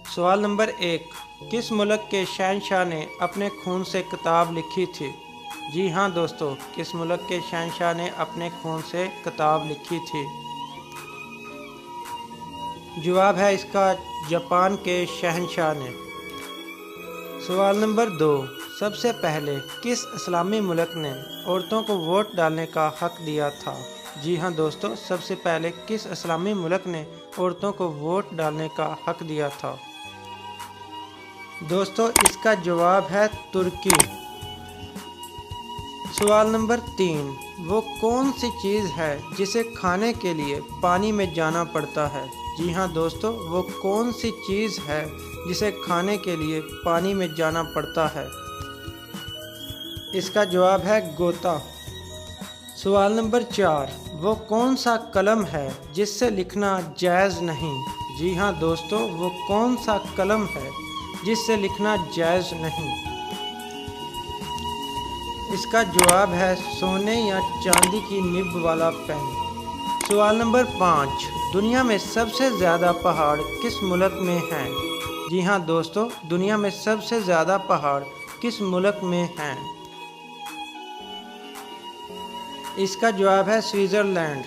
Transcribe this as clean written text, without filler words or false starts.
सवाल नंबर 1, किस मुल्क के शहंशाह ने अपने खून से किताब लिखी थी? जी हाँ दोस्तों, किस मुल्क के शहंशाह ने अपने खून से किताब लिखी थी? जवाब है इसका जापान के शहंशाह ने। सवाल नंबर 2, सबसे पहले किस इस्लामी मुल्क ने औरतों को वोट डालने का हक दिया था? जी हाँ दोस्तों, सबसे पहले किस इस्लामी मुल्क ने औरतों को वोट डालने का हक दिया था? दोस्तों इसका जवाब है तुर्की। सवाल नंबर 3, वो कौन सी चीज़ है जिसे खाने के लिए पानी में जाना पड़ता है? जी हाँ दोस्तों, वो कौन सी चीज़ है जिसे खाने के लिए पानी में जाना पड़ता है? इसका जवाब है गोता। सवाल नंबर 4, वो कौन सा कलम है जिससे लिखना जायज़ नहीं? जी हाँ दोस्तों, वो कौन सा कलम है जिससे लिखना जायज़ नहीं? इसका जवाब है सोने या चांदी की निब वाला पेन। सवाल नंबर 5, दुनिया में सबसे ज़्यादा पहाड़ किस मुल्क में हैं? जी हाँ दोस्तों, दुनिया में सबसे ज़्यादा पहाड़ किस मुल्क में हैं? इसका जवाब है स्विट्ज़रलैंड।